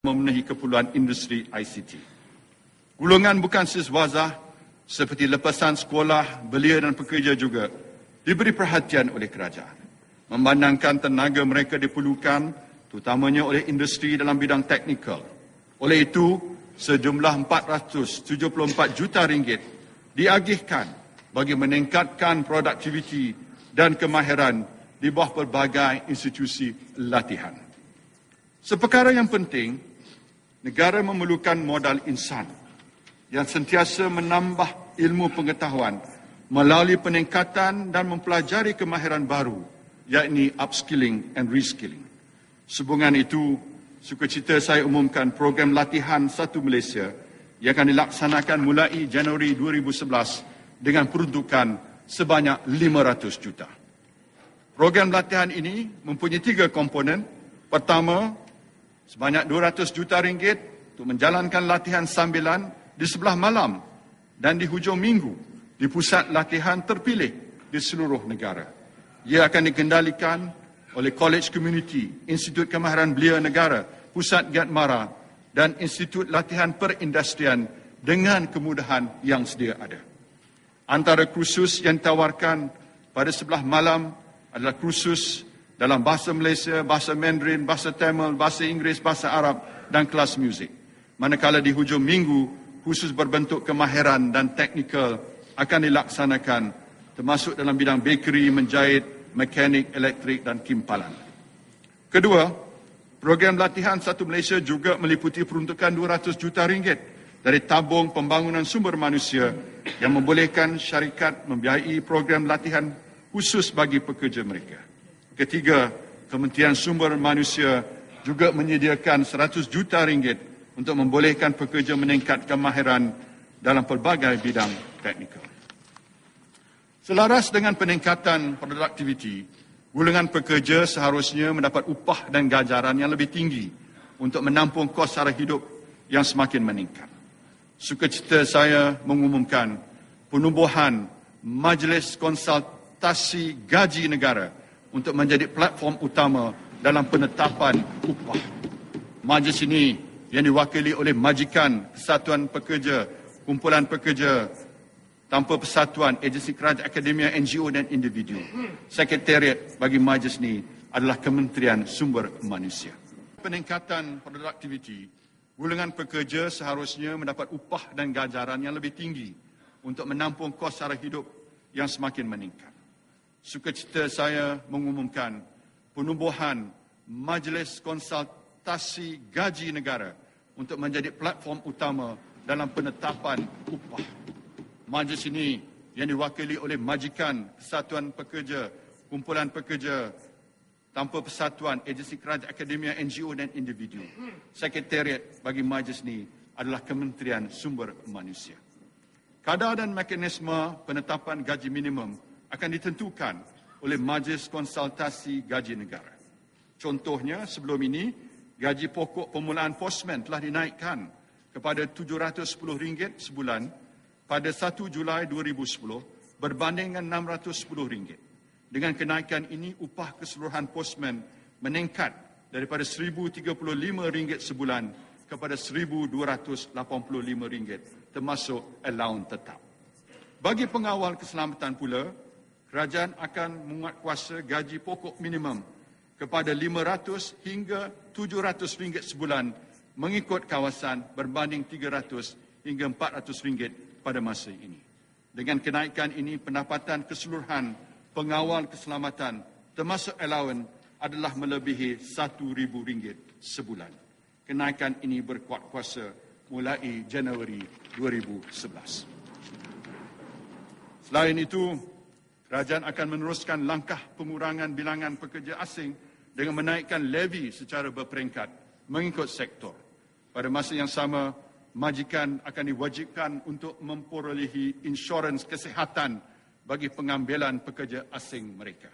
memenuhi keperluan industri ICT. Golongan bukan siswazah seperti lepasan sekolah, belia dan pekerja juga diberi perhatian oleh kerajaan. Memandangkan tenaga mereka diperlukan terutamanya oleh industri dalam bidang teknikal. Oleh itu, sejumlah 474 juta ringgit diagihkan bagi meningkatkan produktiviti dan kemahiran di bawah pelbagai institusi latihan. Seperkara yang penting, negara memerlukan modal insan yang sentiasa menambah ilmu pengetahuan melalui peningkatan dan mempelajari kemahiran baru, yakni upskilling and reskilling. Sehubungan itu, sukacita saya umumkan program latihan Satu Malaysia yang akan dilaksanakan mulai Januari 2011 dengan peruntukan sebanyak 500 juta. Program latihan ini mempunyai 3 komponen. Pertama, sebanyak 200 juta ringgit untuk menjalankan latihan sambilan di sebelah malam dan di hujung minggu di pusat latihan terpilih di seluruh negara. Ia akan dikendalikan oleh College Community, Institut Kemahiran Belia Negara, Pusat Giat Mara dan Institut Latihan Perindustrian dengan kemudahan yang sedia ada. Antara kursus yang ditawarkan pada sebelah malam adalah kursus dalam bahasa Malaysia, bahasa Mandarin, bahasa Tamil, bahasa Inggeris, bahasa Arab dan kelas muzik. Manakala di hujung minggu, khusus berbentuk kemahiran dan teknikal akan dilaksanakan termasuk dalam bidang bakery, menjahit, mekanik, elektrik dan kimpalan. Kedua, program latihan Satu Malaysia juga meliputi peruntukan 200 juta ringgit dari tabung pembangunan sumber manusia yang membolehkan syarikat membiayai program latihan khusus bagi pekerja mereka. Ketiga, Kementerian Sumber Manusia juga menyediakan 100 juta ringgit untuk membolehkan pekerja meningkat kemahiran dalam pelbagai bidang teknikal. Selaras dengan peningkatan produktiviti, golongan pekerja seharusnya mendapat upah dan ganjaran yang lebih tinggi untuk menampung kos sara hidup yang semakin meningkat. Sukacita saya mengumumkan penubuhan Majlis Konsultasi Gaji Negara untuk menjadi platform utama dalam penetapan upah. Majlis ini yang diwakili oleh Majikan Kesatuan Pekerja, Kumpulan Pekerja Tanpa Persatuan, Agensi Kerajaan, Akademia, NGO dan individu. Sekretariat bagi majlis ini adalah Kementerian Sumber Manusia. Peningkatan produktiviti, golongan pekerja seharusnya mendapat upah dan ganjaran yang lebih tinggi untuk menampung kos sara hidup yang semakin meningkat. Sukacita saya mengumumkan penubuhan Majlis Konsultasi Gaji Negara untuk menjadi platform utama dalam penetapan upah. Majlis ini yang diwakili oleh Majikan Kesatuan Pekerja, Kumpulan Pekerja Tanpa Persatuan, Agensi Kerajaan, Akademia, NGO dan individu. Sekretariat bagi majlis ini adalah Kementerian Sumber Manusia. Kadar dan mekanisme penetapan gaji minimum akan ditentukan oleh Majlis Konsultasi Gaji Negara. Contohnya, sebelum ini, gaji pokok permulaan postman telah dinaikkan kepada RM710 sebulan pada 1 Julai 2010 berbanding dengan RM610. Dengan kenaikan ini, upah keseluruhan postman meningkat daripada RM1,035 sebulan kepada RM1,285 termasuk allowance tetap. Bagi pengawal keselamatan pula, kerajaan akan menguatkuasa gaji pokok minimum kepada RM500 hingga RM700 sebulan mengikut kawasan berbanding RM300 hingga RM400 pada masa ini. Dengan kenaikan ini, pendapatan keseluruhan pengawal keselamatan termasuk allowance adalah melebihi RM1,000 sebulan. Kenaikan ini berkuat kuasa mulai Januari 2011. Selain itu, kerajaan akan meneruskan langkah pengurangan bilangan pekerja asing dengan menaikkan levy secara berperingkat mengikut sektor. Pada masa yang sama, majikan akan diwajibkan untuk memperolehi insurans kesihatan bagi pengambilan pekerja asing mereka.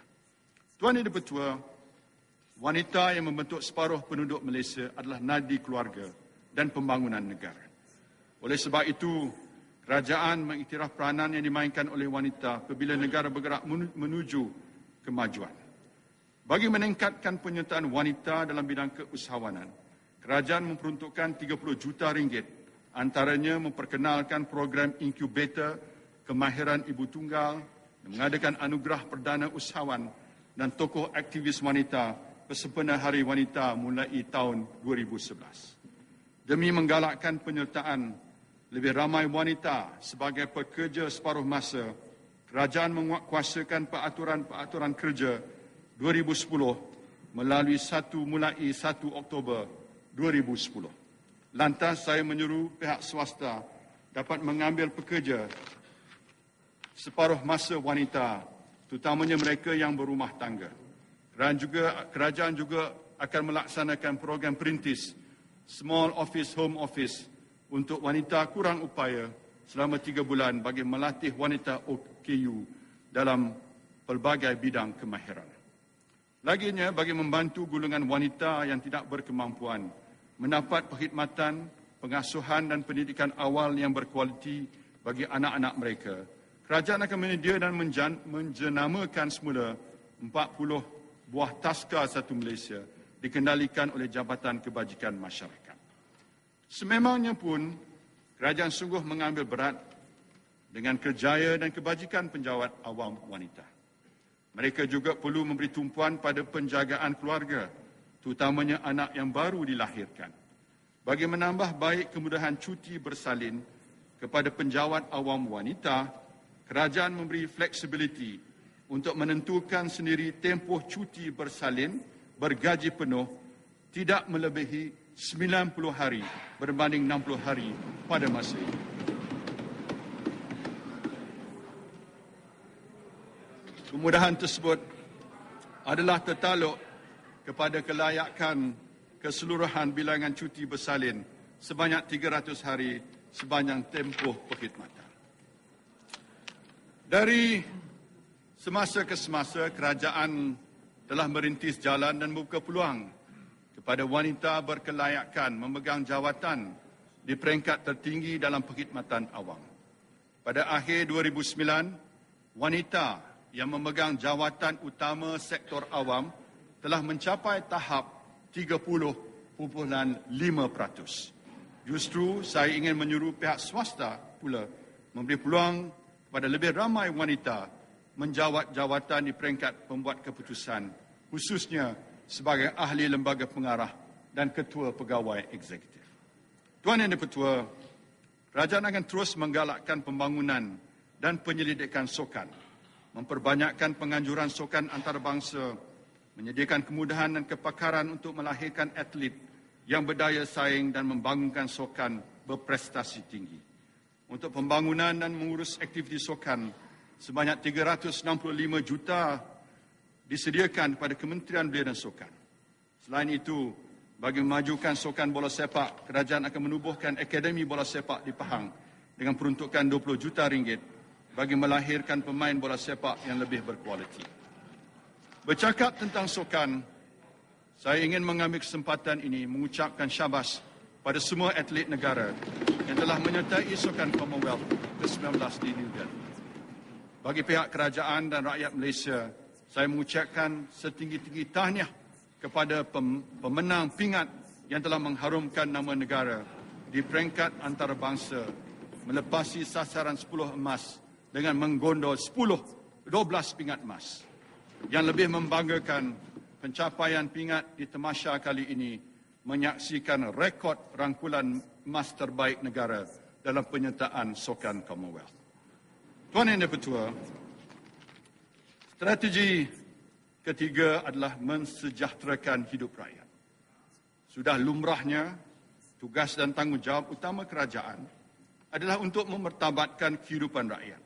Tuan Yang Dipertua, wanita yang membentuk separuh penduduk Malaysia adalah nadi keluarga dan pembangunan negara. Oleh sebab itu, kerajaan mengiktiraf peranan yang dimainkan oleh wanita apabila negara bergerak menuju kemajuan. Bagi meningkatkan penyertaan wanita dalam bidang keusahawanan, kerajaan memperuntukkan 30 juta ringgit, antaranya memperkenalkan program inkubator kemahiran ibu tunggal, mengadakan anugerah perdana usahawan dan tokoh aktivis wanita bersempena Hari Wanita mulai tahun 2011. Demi menggalakkan penyertaan lebih ramai wanita sebagai pekerja separuh masa, kerajaan menguatkuasakan peraturan kerja 2010 mulai 1 Oktober 2010. Lantas saya menyuruh pihak swasta dapat mengambil pekerja separuh masa wanita, terutamanya mereka yang berumah tangga. Kerajaan juga akan melaksanakan program perintis Small Office Home Office untuk wanita kurang upaya selama 3 bulan bagi melatih wanita OKU dalam pelbagai bidang kemahiran. Laginya, bagi membantu golongan wanita yang tidak berkemampuan mendapat perkhidmatan, pengasuhan dan pendidikan awal yang berkualiti bagi anak-anak mereka, kerajaan akan menyedia dan menjenamakan semula 40 buah taska Satu Malaysia dikendalikan oleh Jabatan Kebajikan Masyarakat. Sememangnya pun, kerajaan sungguh mengambil berat dengan kerjaya dan kebajikan penjawat awam wanita. Mereka juga perlu memberi tumpuan pada penjagaan keluarga, terutamanya anak yang baru dilahirkan. Bagi menambah baik kemudahan cuti bersalin kepada penjawat awam wanita, kerajaan memberi fleksibiliti untuk menentukan sendiri tempoh cuti bersalin bergaji penuh tidak melebihi 90 hari berbanding 60 hari pada masa ini. Kemudahan tersebut adalah tertaluk kepada kelayakan keseluruhan bilangan cuti bersalin sebanyak 300 hari sepanjang tempoh perkhidmatan. Dari semasa ke semasa, kerajaan telah merintis jalan dan membuka peluang kepada wanita berkelayakan memegang jawatan di peringkat tertinggi dalam perkhidmatan awam. Pada akhir 2009, wanita yang memegang jawatan utama sektor awam telah mencapai tahap 30.5%. Justru saya ingin menyuruh pihak swasta pula memberi peluang kepada lebih ramai wanita menjawat jawatan di peringkat pembuat keputusan, khususnya sebagai ahli lembaga pengarah dan ketua pegawai eksekutif. Tuan Yang Di-Pertua, kerajaan akan terus menggalakkan pembangunan dan penyelidikan sukan, memperbanyakkan penganjuran sukan antarabangsa, menyediakan kemudahan dan kepakaran untuk melahirkan atlet yang berdaya saing dan membangunkan sukan berprestasi tinggi. Untuk pembangunan dan mengurus aktiviti sukan, sebanyak 365 juta disediakan kepada Kementerian Belia dan Sukan. Selain itu, bagi memajukan sukan bola sepak, kerajaan akan menubuhkan Akademi Bola Sepak di Pahang dengan peruntukan 20 juta ringgit bagi melahirkan pemain bola sepak yang lebih berkualiti. Bercakap tentang sukan, saya ingin mengambil kesempatan ini mengucapkan syabas pada semua atlet negara yang telah menyertai sukan Commonwealth ke-19 di New Delhi. Bagi pihak kerajaan dan rakyat Malaysia, saya mengucapkan setinggi-tinggi tahniah kepada pemenang pingat yang telah mengharumkan nama negara di peringkat antarabangsa melepasi sasaran 10 emas dengan menggondol 12 pingat emas. Yang lebih membanggakan, pencapaian pingat di Tamasya kali ini menyaksikan rekod rangkulan emas terbaik negara dalam penyertaan sukan Commonwealth. Tuan Yang Di-Pertua, strategi ketiga adalah mensejahterakan hidup rakyat. Sudah lumrahnya, tugas dan tanggungjawab utama kerajaan adalah untuk memertabatkan kehidupan rakyat.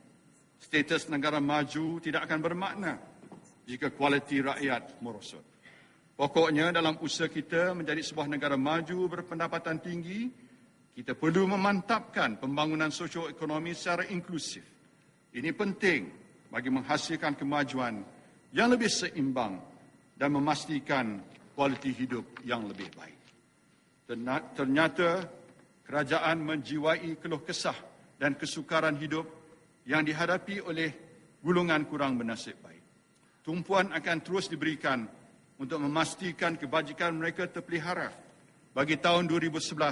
Status negara maju tidak akan bermakna jika kualiti rakyat merosot. Pokoknya dalam usaha kita menjadi sebuah negara maju berpendapatan tinggi, kita perlu memantapkan pembangunan sosioekonomi secara inklusif. Ini penting bagi menghasilkan kemajuan yang lebih seimbang dan memastikan kualiti hidup yang lebih baik. Ternyata kerajaan menjiwai keluh kesah dan kesukaran hidup yang dihadapi oleh golongan kurang bernasib baik. Tumpuan akan terus diberikan untuk memastikan kebajikan mereka terpelihara bagi tahun 2011